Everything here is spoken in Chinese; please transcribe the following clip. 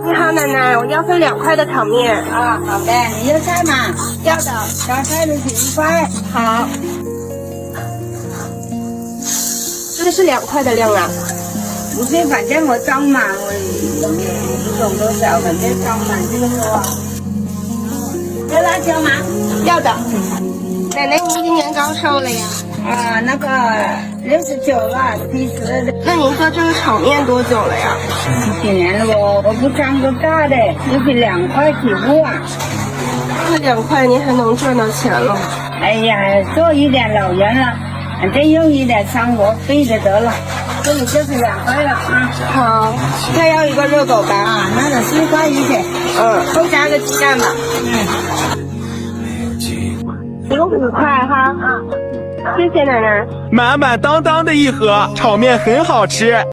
你好，奶奶，我要份2块的炒面。啊，好的，你要菜吗？要的。小菜的请1块。好。这是2块的量啊。不是，反正我装满，我不懂多少，反正装满这个多。要辣椒吗？要的。奶奶，您今年高寿了呀？啊，那个69了，70。那您做这个炒面多久了呀几年了我不装个大的，就是2块起步啊。这2块您还能赚到钱了。哎呀，做一点老人了，反正用一点生活费就得了。这里就是2块了啊。好，再要一个热狗吧。啊，那个4块一点。都加个鸡蛋吧。一个5块哈。谢谢奶奶。满满当当的一盒炒面很好吃。